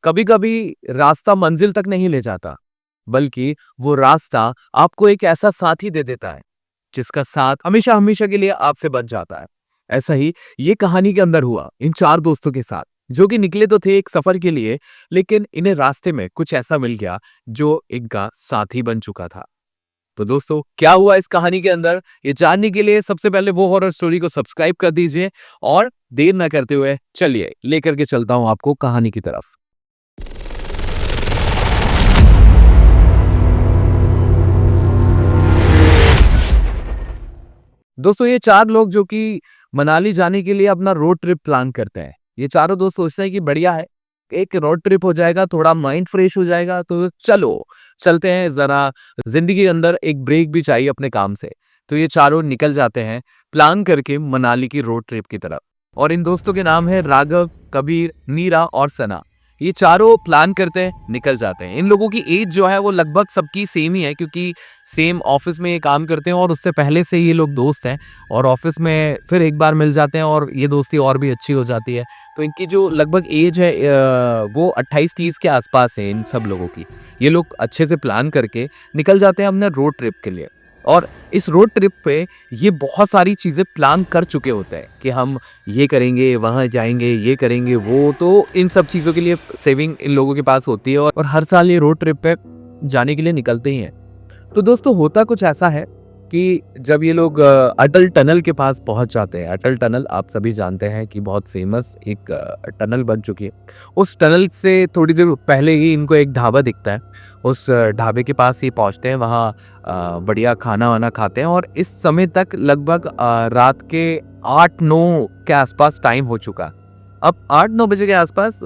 कभी कभी रास्ता मंजिल तक नहीं ले जाता, बल्कि वो रास्ता आपको एक ऐसा साथी दे देता है जिसका साथ हमेशा हमेशा के लिए आपसे बच जाता है। ऐसा ही ये कहानी के अंदर हुआ इन चार दोस्तों के साथ, जो कि निकले तो थे एक सफर के लिए, लेकिन इन्हें रास्ते में कुछ ऐसा मिल गया जो इनका साथी बन चुका था। तो दोस्तों, क्या हुआ इस कहानी के अंदर, ये जानने के लिए सबसे पहले वो हॉरर स्टोरी को सब्सक्राइब कर दीजिए और देर ना करते हुए चलिए लेकर के चलता हूं आपको कहानी की तरफ। दोस्तों, ये चार लोग जो कि मनाली जाने के लिए अपना रोड ट्रिप प्लान करते हैं। ये चारों दोस्त सोचते हैं कि बढ़िया है, एक रोड ट्रिप हो जाएगा, थोड़ा माइंड फ्रेश हो जाएगा, तो चलो चलते हैं, जरा जिंदगी के अंदर एक ब्रेक भी चाहिए अपने काम से। तो ये चारों निकल जाते हैं प्लान करके मनाली की रोड ट्रिप की तरफ। और इन दोस्तों के नाम है राघव, कबीर, नीरा और सना। ये चारों प्लान करते हैं, निकल जाते हैं। इन लोगों की एज जो है वो लगभग सबकी सेम ही है, क्योंकि सेम ऑफिस में ये काम करते हैं और उससे पहले से ये लोग दोस्त हैं, और ऑफिस में फिर एक बार मिल जाते हैं और ये दोस्ती और भी अच्छी हो जाती है। तो इनकी जो लगभग एज है वो 28-30 के आसपास है इन सब लोगों की। ये लोग अच्छे से प्लान करके निकल जाते हैं अपने रोड ट्रिप के लिए। और इस रोड ट्रिप पे ये बहुत सारी चीज़ें प्लान कर चुके होते हैं कि हम ये करेंगे, वहाँ जाएंगे, ये करेंगे, वो तो इन सब चीज़ों के लिए सेविंग इन लोगों के पास होती है, और हर साल ये रोड ट्रिप पे जाने के लिए निकलते ही हैं। तो दोस्तों, होता कुछ ऐसा है कि जब ये लोग अटल टनल के पास पहुंच जाते हैं। अटल टनल आप सभी जानते हैं कि बहुत फेमस एक टनल बन चुकी है। उस टनल से थोड़ी देर पहले ही इनको एक ढाबा दिखता है। उस ढाबे के पास ये पहुंचते हैं, वहाँ बढ़िया खाना वाना खाते हैं, और इस समय तक लगभग रात के 8-9 के आसपास टाइम हो चुका। अब 8-9 बजे के आसपास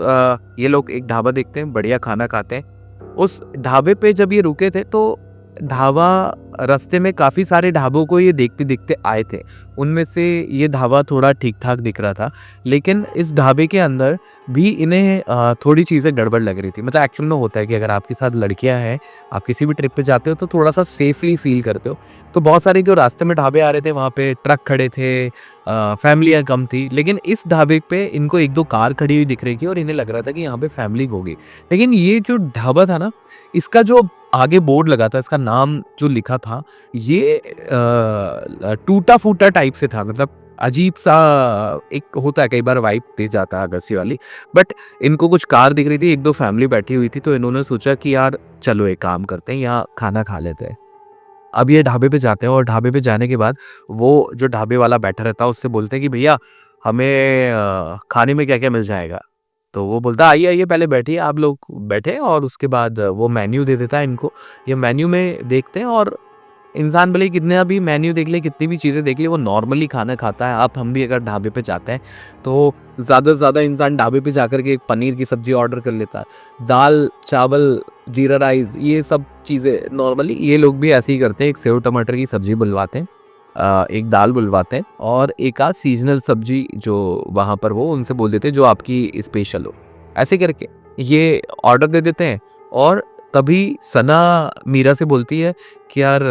ये लोग एक ढाबा देखते हैं, बढ़िया खाना खाते हैं। उस ढाबे पे जब ये रुके थे तो ढाबा, रास्ते में काफ़ी सारे ढाबों को ये देखते देखते आए थे। उनमें से ये ढाबा थोड़ा ठीक ठाक दिख रहा था, लेकिन इस ढाबे के अंदर भी इन्हें थोड़ी चीज़ें गड़बड़ लग रही थी। मतलब एक्चुअल में होता है कि अगर आपके साथ लड़कियां हैं, आप किसी भी ट्रिप पे जाते हो तो थोड़ा सा सेफली फील करते हो। तो बहुत सारे जो रास्ते में ढाबे आ रहे थे, वहाँ पे ट्रक खड़े थे, फैमिलियाँ कम थी, लेकिन इस ढाबे पे इनको 1-2 कार खड़ी हुई दिख रही थी और इन्हें लग रहा था कि यहाँ पे फैमिली होगी। लेकिन ये जो ढाबा था ना, इसका जो आगे बोर्ड लगा था, इसका नाम जो लिखा था, ये टूटा फूटा टाइप से था। मतलब अजीब सा एक होता है, कई बार वाइब दे जाता है अगस्सी वाली। बट इनको कुछ कार दिख रही थी, 1-2 फैमिली बैठी हुई थी, तो इन्होंने सोचा कि यार चलो एक काम करते हैं, यहाँ खाना खा लेते हैं। अब ये ढाबे पे जाते हैं, और ढाबे पे जाने के बाद वो जो ढाबे वाला बैठा रहता है उससे बोलते हैं कि भैया हमें खाने में क्या क्या मिल जाएगा। तो वो बोलता है आइए आइए, पहले बैठिए, आप लोग बैठे, और उसके बाद वो मेन्यू दे देता है इनको। ये मेन्यू में देखते हैं, और इंसान भले ही कितना भी मेन्यू देख ले, कितनी भी चीज़ें देख ले, वो नॉर्मली खाना खाता है। आप हम भी अगर ढाबे पे जाते हैं तो ज़्यादा से ज़्यादा इंसान ढाबे पे जाकर के एक पनीर की सब्जी ऑर्डर कर लेता है, दाल चावल, जीरा राइस, ये सब चीज़ें नॉर्मली ये लोग भी ऐसे ही करते हैं। एक सेव टमाटर की सब्जी बुलवाते हैं, एक दाल बुलवाते हैं, और एक आध सीजनल सब्जी जो वहाँ पर वो उनसे बोल देते हैं जो आपकी स्पेशल हो। ऐसे करके ये ऑर्डर दे देते हैं, और तभी सना मीरा से बोलती है कि यार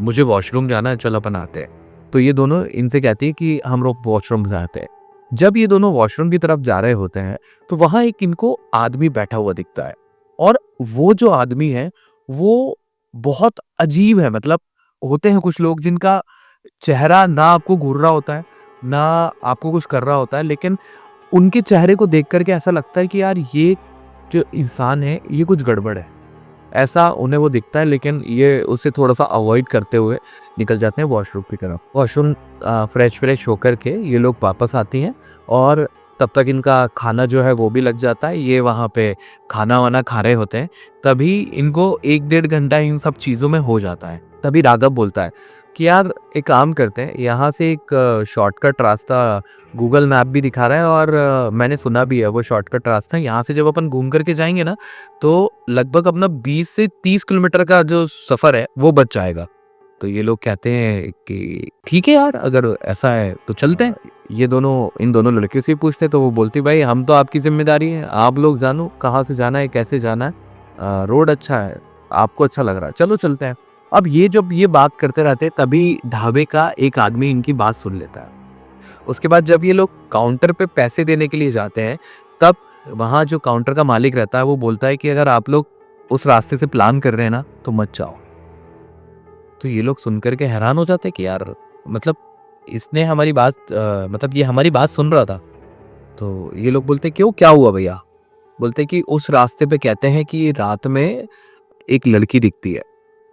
मुझे वॉशरूम जाना है, चल अपन आते हैं। तो ये दोनों इनसे कहती है कि हम लोग वॉशरूम जाते हैं। जब ये दोनों वॉशरूम की तरफ जा रहे होते हैं तो वहाँ एक इनको आदमी बैठा हुआ दिखता है, और वो जो आदमी है वो बहुत अजीब है। मतलब होते हैं कुछ लोग जिनका चेहरा ना आपको घूर रहा होता है, ना आपको कुछ कर रहा होता है, लेकिन उनके चेहरे को देख कर के ऐसा लगता है कि यार ये जो इंसान है ये कुछ गड़बड़ है, ऐसा उन्हें वो दिखता है। लेकिन ये उससे थोड़ा-सा अवॉइड करते हुए निकल जाते हैं वॉशरूम की तरफ। वॉशरूम फ्रेश होकर के ये लोग वापस आती हैं, और तब तक इनका खाना जो है वो भी लग जाता है। ये वहाँ पे खाना-वाना खा रहे होते हैं, तभी इनको 1-1.5 घंटा इन सब चीज़ों में हो जाता है। तभी राघव बोलता है कि यार एक काम करते हैं, यहाँ से एक शॉर्टकट रास्ता गूगल मैप भी दिखा रहा है, और मैंने सुना भी है वो शॉर्टकट रास्ता। यहाँ से जब अपन घूम करके जाएँगे ना, तो लगभग अपना 20 से 30 किलोमीटर का जो सफ़र है वो बच जाएगा। तो ये लोग कहते हैं कि ठीक है यार, अगर ऐसा है तो चलते हैं। ये दोनों इन दोनों लड़कियों से पूछते हैं, तो वो बोलती भाई हम तो आपकी ज़िम्मेदारी है, आप लोग जानो कहाँ से जाना है, कैसे जाना है, रोड अच्छा है, आपको अच्छा लग रहा है, चलो चलते हैं। अब ये जब ये बात करते रहते हैं, तभी ढाबे का एक आदमी इनकी बात सुन लेता है। उसके बाद जब ये लोग काउंटर पे पैसे देने के लिए जाते हैं, तब वहाँ जो काउंटर का मालिक रहता है वो बोलता है कि अगर आप लोग उस रास्ते से प्लान कर रहे हैं ना तो मत जाओ। तो ये लोग सुन कर के हैरान हो जाते हैं कि यार मतलब इसने हमारी बात मतलब ये हमारी बात सुन रहा था। तो ये लोग बोलते क्यों, क्या हुआ भैया? बोलते कि उस रास्ते पे कहते हैं कि रात में एक लड़की दिखती है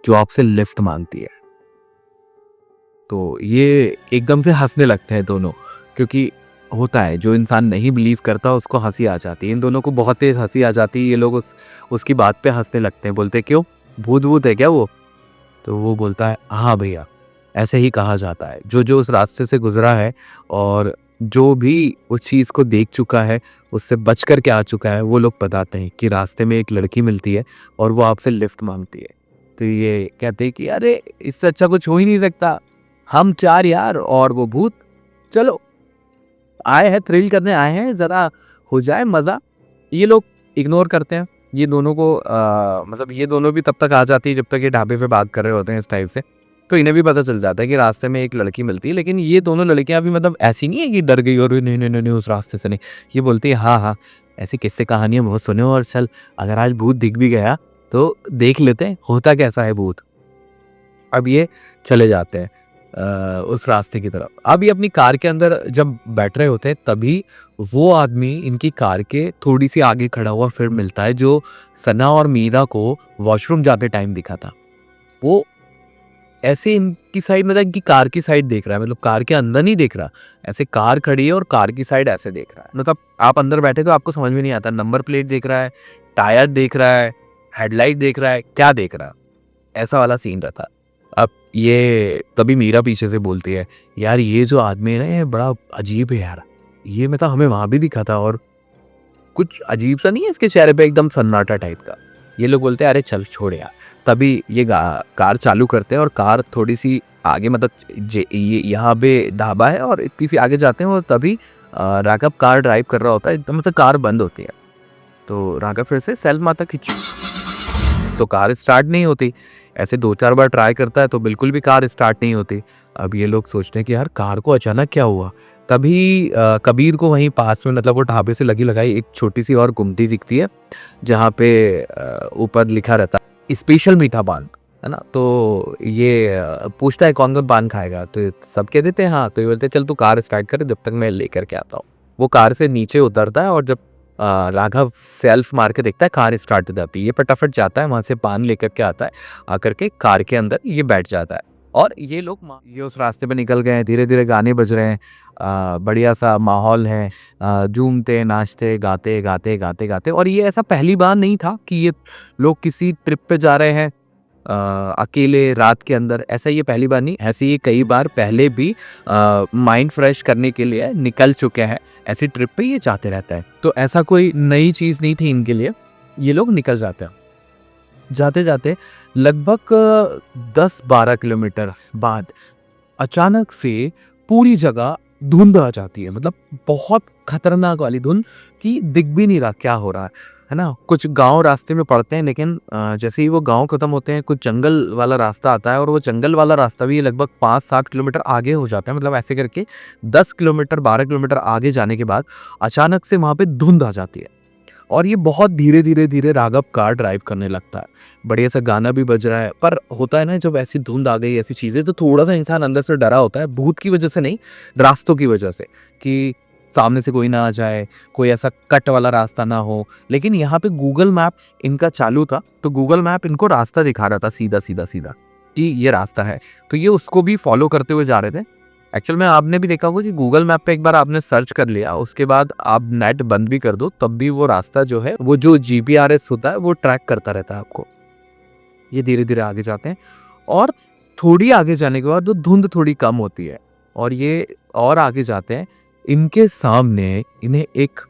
जो आपसे लिफ्ट मांगती है। तो ये एकदम से हंसने लगते हैं दोनों, क्योंकि होता है जो इंसान नहीं बिलीव करता उसको हंसी आ जाती है। इन दोनों को बहुत तेज हंसी आ जाती है। ये लोग उसकी बात पे हंसने लगते हैं, बोलते क्यों, भूत भूत है क्या वो? तो वो बोलता है हाँ भैया, ऐसे ही कहा जाता है। जो जो उस रास्ते से गुजरा है और जो भी उस चीज़ को देख चुका है, उससे बच कर के आ चुका है, वो लोग बताते हैं कि रास्ते में एक लड़की मिलती है और वो आपसे लिफ्ट मांगती है। तो ये कहते हैं कि अरे इससे अच्छा कुछ हो ही नहीं सकता, हम चार यार और वो भूत, चलो आए हैं थ्रिल करने आए हैं, ज़रा हो जाए मज़ा। ये लोग इग्नोर करते हैं। ये दोनों को मतलब ये दोनों भी तब तक आ जाती है जब तक ये ढाबे पे बात कर रहे होते हैं इस टाइप से। तो इन्हें भी पता चल जाता है कि रास्ते में एक लड़की मिलती है, लेकिन ये दोनों लड़कियां भी मतलब ऐसी नहीं है कि डर गई और नहीं नहीं नहीं नहीं, उस रास्ते से नहीं। ये बोलती है हाँ हाँ, ऐसी किस्से कहानियां बहुत सुने और चल अगर आज भूत दिख भी गया तो देख लेते हैं होता कैसा है भूत। अब ये चले जाते हैं उस रास्ते की तरफ। अब ये अपनी कार के अंदर जब बैठ रहे होते हैं तभी वो आदमी इनकी कार के थोड़ी सी आगे खड़ा हुआ फिर मिलता है, जो सना और मीरा को वॉशरूम जाते टाइम दिखा था। वो ऐसे इनकी साइड मतलब इनकी कार की साइड देख रहा है, मतलब कार के अंदर नहीं देख रहा, ऐसे कार खड़ी है और कार की साइड ऐसे देख रहा है। मतलब आप अंदर बैठे तो आपको समझ में नहीं आता, नंबर प्लेट देख रहा है, टायर देख रहा है, हेडलाइट देख रहा है, क्या देख रहा है, ऐसा वाला सीन रहता है। अब ये तभी मीरा पीछे से बोलती है यार ये जो आदमी है ना ये बड़ा अजीब है यार, ये मतलब हमें वहां भी दिखा था और कुछ अजीब सा नहीं है इसके चेहरे पे, एकदम सन्नाटा टाइप का। ये लोग बोलते हैं अरे चल छोड़ यार। तभी ये कार चालू करते हैं और कार थोड़ी सी आगे मतलब ये यहाँ पे ढाबा है और इतनी सी आगे जाते हैं और तभी राघव कार ड्राइव कर रहा होता है, एकदम से कार बंद होती है। तो राघव फिर से सेल्फ माता खींच तो कार स्टार्ट नहीं होती। ऐसे 2-4 बार ट्राई करता है तो बिल्कुल भी कार स्टार्ट नहीं होती। अब ये लोग सोचते हैं कि यार कार को अचानक क्या हुआ। तभी कबीर को वहीं पास में मतलब वो ढाबे से लगी लगाई एक छोटी सी और गुमटी दिखती है, जहाँ पे ऊपर लिखा रहता है स्पेशल मीठा पान, है ना। तो ये पूछता है कौन कौन पान खाएगा, तो सब कह देते हैं हाँ। तो ये बोलते हैं चल तू कार स्टार्ट कर जब तक मैं लेकर के आता हूँ। वो कार से नीचे उतरता है और जब राघव सेल्फ मार के देखता है कार स्टार्ट हो जाती है। ये फटाफट जाता है वहां से पान लेकर के आता है, आकर के कार के अंदर ये बैठ जाता है और ये लोग ये उस रास्ते पे निकल गए हैं। धीरे धीरे गाने बज रहे हैं, बढ़िया सा माहौल है, झूमते नाचते गाते गाते गाते गाते। और ये ऐसा पहली बार नहीं था कि ये लोग किसी ट्रिप पे जा रहे हैं अकेले रात के अंदर, ऐसा ये पहली बार नहीं, ऐसे ये कई बार पहले भी माइंड फ्रेश करने के लिए निकल चुके हैं। ऐसी ट्रिप पे ये जाते रहता है, तो ऐसा कोई नई चीज़ नहीं थी इनके लिए। ये लोग निकल जाते हैं। जाते जाते लगभग 10-12 किलोमीटर बाद अचानक से पूरी जगह धुंध आ जाती है, मतलब बहुत खतरनाक वाली धुंध कि दिख भी नहीं रहा क्या हो रहा है ना। कुछ गांव रास्ते में पड़ते हैं, लेकिन जैसे ही वो गांव खत्म होते हैं कुछ जंगल वाला रास्ता आता है और वो जंगल वाला रास्ता भी लगभग 5-7 किलोमीटर आगे हो जाता है। मतलब ऐसे करके 10 किलोमीटर 12 किलोमीटर आगे जाने के बाद अचानक से वहां पे धुंध आ जाती है और ये बहुत धीरे धीरे धीरे राघव कार ड्राइव करने लगता है। बढ़िया सा गाना भी बज रहा है, पर होता है ना जब ऐसी धुंध आ गई ऐसी चीजें तो थोड़ा सा इंसान अंदर से डरा होता है, भूत की वजह से नहीं, रास्तों की वजह से, कि सामने से कोई ना आ जाए, कोई ऐसा कट वाला रास्ता ना हो। लेकिन यहाँ पे गूगल मैप इनका चालू था, तो गूगल मैप इनको रास्ता दिखा रहा था सीधा सीधा सीधा कि ये रास्ता है। तो ये उसको भी फॉलो करते हुए जा रहे थे। एक्चुअल में आपने भी देखा होगा कि गूगल मैप पे एक बार आपने सर्च कर लिया, उसके बाद आप नेट बंद भी कर दो तब भी वो रास्ता जो है, वो जो जीपीआरएस होता है वो ट्रैक करता रहता है आपको। ये धीरे धीरे आगे जाते हैं और थोड़ी आगे जाने के बाद वो धुंध थोड़ी कम होती है और ये और आगे जाते हैं। इनके सामने इन्हें एक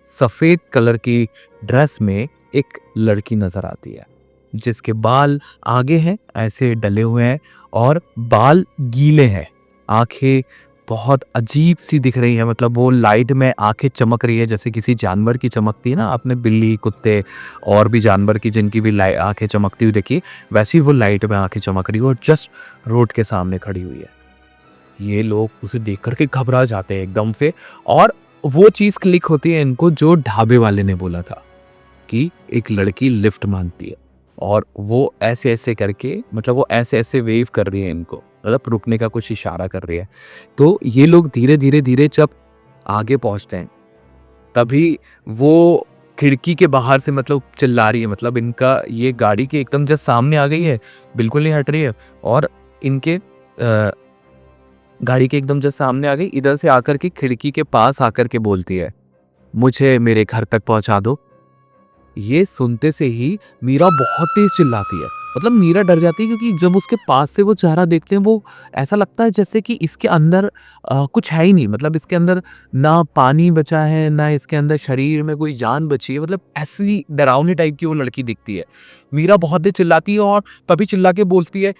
सफेद कलर की ड्रेस में एक लड़की नजर आती है, जिसके बाल आगे हैं ऐसे डले हुए हैं और बाल गीले हैं। आंखें बहुत अजीब सी दिख रही है, मतलब वो लाइट में आंखें चमक रही है जैसे किसी जानवर की चमकती है ना, आपने बिल्ली कुत्ते और भी जानवर की जिनकी भी आंखें चमकती हुई देखी, वैसी वो लाइट में आंखें चमक रही है और जस्ट रोड के सामने खड़ी हुई है। ये लोग उसे देख करके घबरा जाते हैं एकदम से और वो चीज़ क्लिक होती है इनको जो ढाबे वाले ने बोला था कि एक लड़की लिफ्ट मांगती है, और वो ऐसे-ऐसे करके मतलब वो ऐसे-ऐसे वेव कर रही है इनको, मतलब रुकने का कुछ इशारा कर रही है। तो ये लोग धीरे-धीरे जब आगे पहुँचते हैं, तभी वो खिड़की के बाहर से मतलब चिल्ला रही है, मतलब इनका ये गाड़ी के एकदम जस्ट सामने आ गई है, बिल्कुल नहीं हट रही है, और इनके गाड़ी के एकदम जस्ट सामने आ गई, इधर से आकर के खिड़की के पास आकर के बोलती है, मुझे मेरे घर तक पहुँचा दो। ये सुनते से ही मीरा बहुत तेज चिल्लाती है, मतलब मीरा डर जाती है, क्योंकि जब उसके पास से वो चेहरा देखते हैं, वो ऐसा लगता है जैसे कि इसके अंदर कुछ है ही नहीं, मतलब इसके अंदर ना पानी बचा है, ना इसके अंदर शरीर में कोई जान बची है, मतलब ऐसी डरावनी टाइप की वो लड़की दिखती है। मीरा बहुत तेज चिल्लाती है और तभी चिल्ला के बोलती है,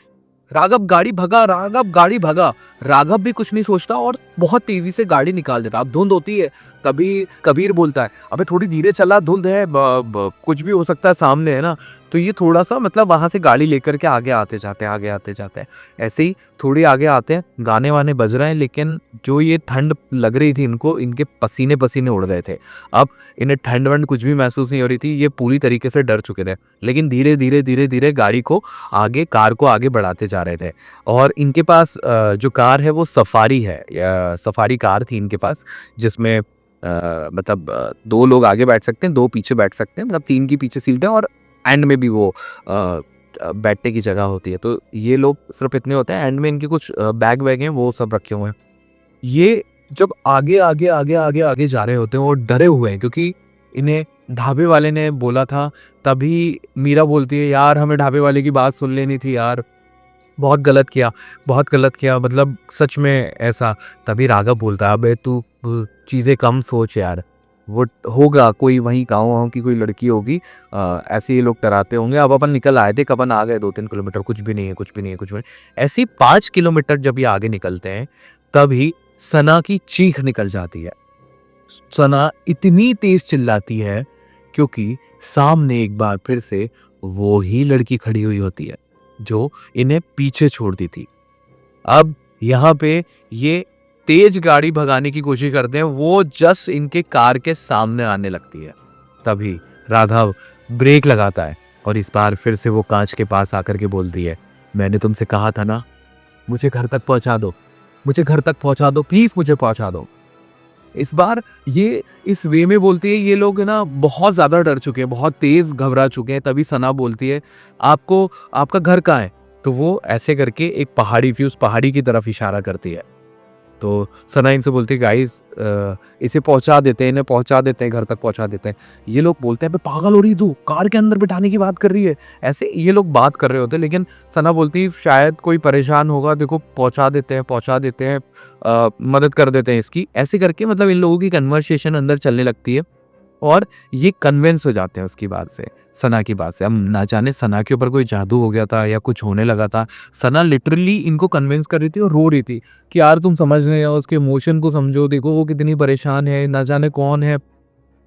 राघव गाड़ी भगा, राघव गाड़ी भगा। राघव भी कुछ नहीं सोचता और बहुत तेजी से गाड़ी निकाल देता। अब धुंध होती है, तभी कबीर बोलता है, अबे थोड़ी धीरे चला, धुंध है, कुछ भी हो सकता है सामने, है ना। तो ये थोड़ा सा मतलब वहां से गाड़ी लेकर के आगे आते जाते हैं। ऐसे ही थोड़ी आगे आते हैं, गाने वाने बज रहे हैं, लेकिन जो ये ठंड लग रही थी इनको, इनके पसीने पसीने उड़ रहे थे। अब इन्हें ठंड वंड कुछ भी महसूस नहीं हो रही थी, ये पूरी तरीके से डर चुके थे, लेकिन धीरे धीरे गाड़ी को आगे, कार को आगे बढ़ाते जा रहे थे। और इनके पास जो कार है वो सफारी है, या सफारी कार थी इनके पास, जिसमें मतलब 2 लोग आगे बैठ सकते हैं, 2 पीछे बैठ सकते हैं, मतलब 3 की पीछे सीट है, और एंड में भी वो बैठने की जगह होती है। तो ये लोग सिर्फ इतने होते हैं, एंड में इनके कुछ बैग वैग हैं, वो सब रखे हुए हैं। ये जब आगे जा रहे होते हैं, वो डरे हुए हैं, क्योंकि इन्हें ढाबे वाले ने बोला था। तभी मीरा बोलती है, यार हमें ढाबे वाले की बात सुन लेनी थी यार, बहुत गलत किया, मतलब सच में ऐसा। तभी राघव बोलता है, अबे तू चीज़ें कम सोच यार, वो होगा कोई वहीं गाँव की कोई लड़की होगी, ऐसे ही लोग डराते होंगे। अब अपन निकल आए थे, कब आ गए 2-3 किलोमीटर, कुछ भी नहीं है। ऐसे ही 5 किलोमीटर जब ये आगे निकलते हैं, तभी सना की चीख निकल जाती है। सना इतनी तेज चिल्लाती है, क्योंकि सामने एक बार फिर से वो ही लड़की खड़ी हुई होती है जो इन्हें पीछे छोड़ दी थी। अब यहाँ पे ये तेज गाड़ी भगाने की कोशिश करते हैं, वो जस्ट इनके कार के सामने आने लगती है। तभी राघव ब्रेक लगाता है, और इस बार फिर से वो कांच के पास आकर के बोलती है, मैंने तुमसे कहा था ना, मुझे घर तक पहुंचा दो, प्लीज मुझे पहुंचा दो। इस बार ये इस वे में बोलती है, ये लोग ना बहुत ज़्यादा डर चुके हैं, बहुत तेज़ घबरा चुके हैं। तभी सना बोलती है, आपको आपका घर कहाँ है? तो वो ऐसे करके एक पहाड़ी थी, उस पहाड़ी की तरफ इशारा करती है। तो सना इनसे बोलती है, गाइस इसे पहुंचा देते हैं, इन्हें पहुंचा देते हैं, घर तक पहुंचा देते हैं। ये लोग बोलते हैं, बे पागल हो रही तू, कार के अंदर बिठाने की बात कर रही है। ऐसे ये लोग बात कर रहे होते हैं, लेकिन सना बोलती है, शायद कोई परेशान होगा, देखो पहुंचा देते हैं, मदद कर देते हैं इसकी। ऐसे करके मतलब इन लोगों की कन्वर्सेशन अंदर चलने लगती है, और ये कन्विंस हो जाते हैं उसकी बात से, सना की बात से। अब ना जाने सना के ऊपर कोई जादू हो गया था या कुछ होने लगा था। सना लिटरली इनको कन्विंस कर रही थी और रो रही थी कि यार तुम समझ नहीं हो, उसके इमोशन को समझो, देखो वो कितनी परेशान है, ना जाने कौन है।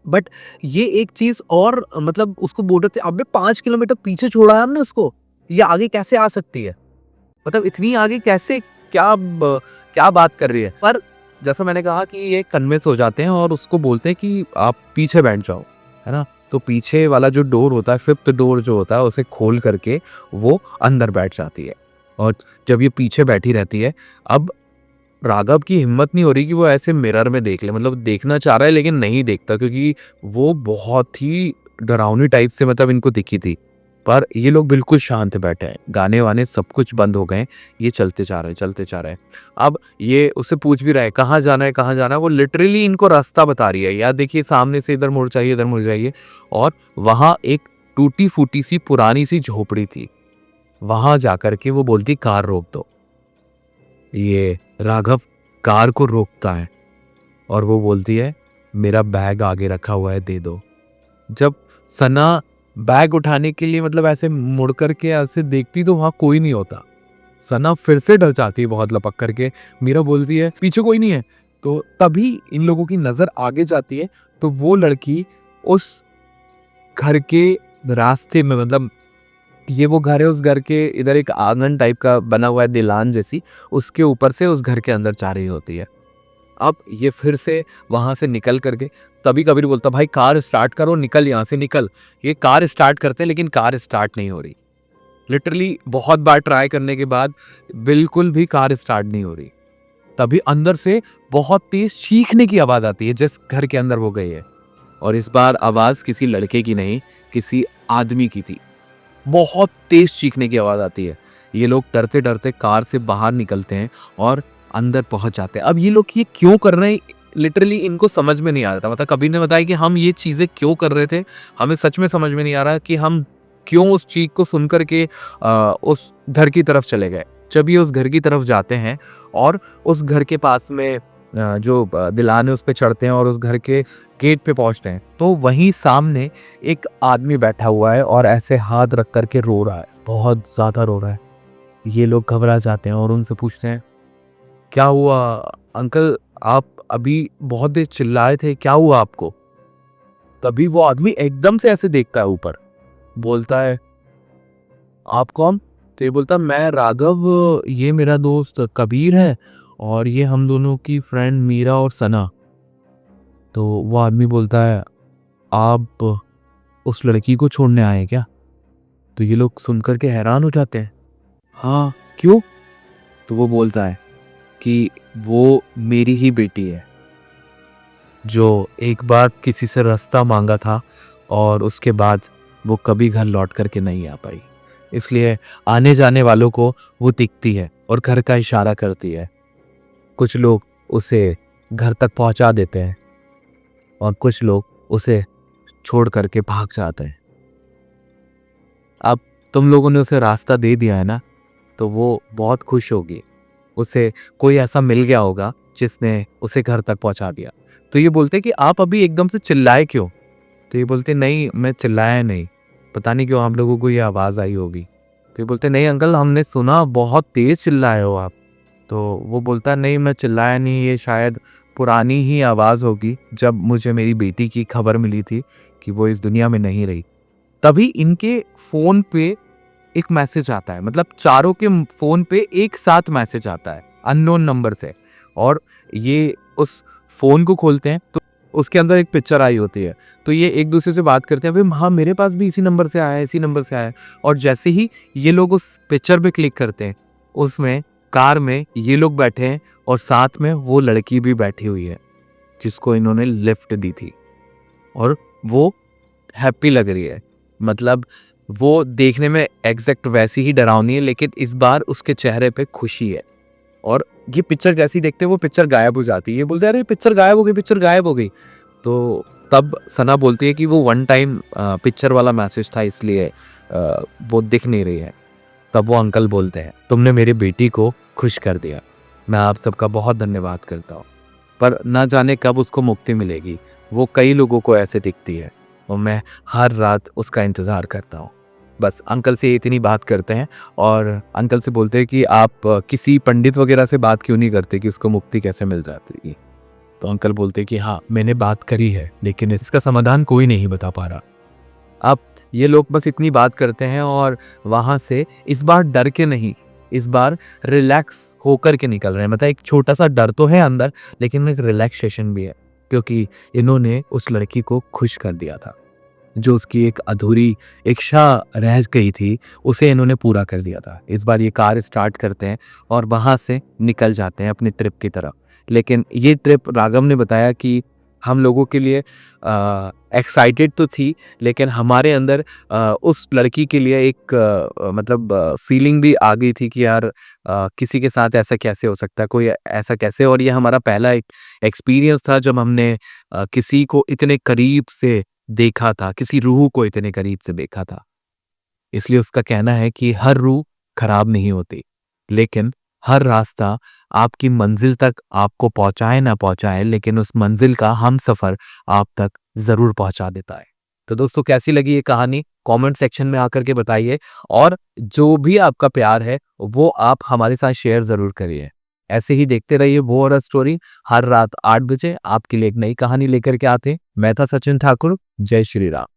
बट ये एक चीज और मतलब उसको बोल रहे थे, अबे 5 किलोमीटर पीछे छोड़ा है हमने उसको, ये आगे कैसे आ सकती है, मतलब इतनी आगे कैसे, क्या बात कर रही है। पर जैसा मैंने कहा कि ये कन्विंस हो जाते हैं और उसको बोलते हैं कि आप पीछे बैठ जाओ, है ना। तो पीछे वाला जो डोर होता है, 5th डोर जो होता है, उसे खोल करके वो अंदर बैठ जाती है। और जब ये पीछे बैठी रहती है, अब राघव की हिम्मत नहीं हो रही कि वो ऐसे मिरर में देख ले, मतलब देखना चाह रहा है लेकिन नहीं देखता, क्योंकि वो बहुत ही डरावनी टाइप से मतलब इनको दिखी थी। पर ये लोग बिल्कुल शांत बैठे हैं, गाने वाने सब कुछ बंद हो गए, ये चलते जा रहे हैं। अब ये उससे पूछ भी रहा है, कहाँ जाना है, वो लिटरली इनको रास्ता बता रही है, यार देखिए सामने से इधर मुड़ जाइए। और वहाँ एक टूटी फूटी सी पुरानी सी झोपड़ी थी, वहां जाकर के वो बोलती, कार रोक दो। ये राघव कार को रोकता है और वो बोलती है, मेरा बैग आगे रखा हुआ है, दे दो। जब सना बैग उठाने के लिए मतलब ऐसे मुड़ करके ऐसे देखती, तो वहां कोई नहीं होता। सना फिर से डर जाती है बहुत लपक करके। मीरा बोलती है, पीछे कोई नहीं है। तो तभी इन लोगों की नजर आगे जाती है, तो वो लड़की उस घर के रास्ते में, मतलब ये वो घर है, उस घर के इधर एक आंगन टाइप का बना हुआ है, दिलान जैसी, उसके ऊपर से उस घर के अंदर जा रही होती है। अब ये फिर से वहाँ से निकल करके, तभी कबीर बोलता भाई कार स्टार्ट करो, निकल यहाँ से निकल। ये कार स्टार्ट करते हैं लेकिन कार स्टार्ट नहीं हो रही। लिटरली बहुत बार ट्राई करने के बाद बिल्कुल भी कार स्टार्ट नहीं हो रही। तभी अंदर से बहुत तेज चीखने की आवाज आती है जिस घर के अंदर वो गई है, और इस बार आवाज किसी लड़के की नहीं, किसी आदमी की थी। बहुत तेज चीखने की आवाज आती है। ये लोग डरते डरते कार से बाहर निकलते हैं और अंदर पहुंच जाते हैं। अब ये लोग ये क्यों कर रहे हैं, लिटरली इनको समझ में नहीं आ रहा था। मतलब कबीर ने बताया कि हम ये चीजें क्यों कर रहे थे, हमें सच में समझ में नहीं आ रहा कि हम क्यों उस चीख को सुनकर के उस घर की तरफ चले गए। जब ये उस घर की तरफ जाते हैं और उस घर के पास में जो दिलान है उस पे चढ़ते हैं और उस घर के गेट पे पहुंचते हैं, तो वहीं सामने एक आदमी बैठा हुआ है और ऐसे हाथ रख करके रो रहा है, बहुत ज्यादा रो रहा है। ये लोग घबरा जाते हैं और उनसे पूछते हैं क्या हुआ अंकल, आप अभी बहुत देर चिल्लाए थे, क्या हुआ आपको? तभी वो आदमी एकदम से ऐसे देखता है ऊपर, बोलता है आप कौन? तो ये बोलता मैं राघव, ये मेरा दोस्त कबीर है और ये हम दोनों की फ्रेंड मीरा और सना। तो वो आदमी बोलता है आप उस लड़की को छोड़ने आए क्या? तो ये लोग सुनकर के हैरान हो जाते हैं। हाँ क्यों? तो वो बोलता है कि वो मेरी ही बेटी है जो एक बार किसी से रास्ता मांगा था और उसके बाद वो कभी घर लौट करके नहीं आ पाई, इसलिए आने जाने वालों को वो दिखती है और घर का इशारा करती है। कुछ लोग उसे घर तक पहुंचा देते हैं और कुछ लोग उसे छोड़ करके भाग जाते हैं। अब तुम लोगों ने उसे रास्ता दे दिया है ना, तो वो बहुत खुश होगी। उसे कोई ऐसा मिल गया होगा जिसने उसे घर तक पहुंचा दिया। तो ये बोलते कि आप अभी एकदम से चिल्लाए क्यों? तो ये बोलते नहीं मैं चिल्लाया नहीं, पता नहीं क्यों आप लोगों को ये आवाज़ आई होगी। तो ये बोलते नहीं अंकल, हमने सुना बहुत तेज चिल्लाए हो आप। तो वो बोलता नहीं मैं चिल्लाया नहीं, ये शायद पुरानी ही आवाज़ होगी जब मुझे मेरी बेटी की खबर मिली थी कि वो इस दुनिया में नहीं रही। तभी इनके फ़ोन पे एक मैसेज आता है, मतलब चारों के फ़ोन पे एक साथ मैसेज आता है अननोन नंबर से, और ये उस फ़ोन को खोलते हैं तो उसके अंदर एक पिक्चर आई होती है। तो ये एक दूसरे से बात करते हैं, वे हाँ मेरे पास भी इसी नंबर से आया है, इसी नंबर से आया है। और जैसे ही ये लोग उस पिक्चर पे क्लिक करते हैं, उसमें कार में ये लोग बैठे हैं और साथ में वो लड़की भी बैठी हुई है जिसको इन्होंने लिफ्ट दी थी, और वो हैप्पी लग रही है। मतलब वो देखने में एग्जैक्ट वैसी ही डरावनी है, लेकिन इस बार उसके चेहरे पे खुशी है। और ये पिक्चर जैसी देखते हैं वो पिक्चर गायब हो जाती है। ये बोलते हैं अरे पिक्चर गायब हो गई, पिक्चर गायब हो गई। तो तब सना बोलती है कि वो वन टाइम पिक्चर वाला मैसेज था, इसलिए वो दिख नहीं रही है। तब वो अंकल बोलते हैं तुमने मेरी बेटी को खुश कर दिया, मैं आप सबका बहुत धन्यवाद करता हूँ, पर ना जाने कब उसको मुक्ति मिलेगी। वो कई लोगों को ऐसे दिखती है और मैं हर रात उसका इंतज़ार करता हूँ। बस अंकल से इतनी बात करते हैं और अंकल से बोलते हैं कि आप किसी पंडित वगैरह से बात क्यों नहीं करते कि उसको मुक्ति कैसे मिल जाती। तो अंकल बोलते हैं कि हाँ मैंने बात करी है, लेकिन इसका समाधान कोई नहीं बता पा रहा। अब ये लोग बस इतनी बात करते हैं और वहाँ से इस बार डर के नहीं, इस बार रिलैक्स होकर के निकल रहे हैं। मतलब एक छोटा सा डर तो है अंदर, लेकिन एक रिलैक्सेशन भी है, क्योंकि इन्होंने उस लड़की को खुश कर दिया था। जो उसकी एक अधूरी इच्छा रह गई थी, उसे इन्होंने पूरा कर दिया था। इस बार ये कार स्टार्ट करते हैं और वहाँ से निकल जाते हैं अपनी ट्रिप की तरफ। लेकिन ये ट्रिप राघव ने बताया कि हम लोगों के लिए एक्साइटेड तो थी, लेकिन हमारे अंदर उस लड़की के लिए एक मतलब फीलिंग भी आ गई थी कि यार किसी के साथ ऐसा कैसे हो सकता है, कोई ऐसा कैसे। और ये हमारा पहला एक एक्सपीरियंस था जब हमने किसी को इतने करीब से देखा था, किसी रूह को इतने करीब से देखा था। इसलिए उसका कहना है कि हर रूह खराब नहीं होती, लेकिन हर रास्ता आपकी मंजिल तक आपको पहुंचाए ना पहुंचाए, लेकिन उस मंजिल का हम सफर आप तक जरूर पहुंचा देता है। तो दोस्तों कैसी लगी ये कहानी कमेंट सेक्शन में आकर के बताइए, और जो भी आपका प्यार है वो आप हमारे साथ शेयर जरूर करिए। ऐसे ही देखते रहिए वो हॉरर स्टोरी, हर रात 8 बजे आपके लिए एक नई कहानी लेकर के आते हैं। मैं था सचिन ठाकुर। जय श्री राम।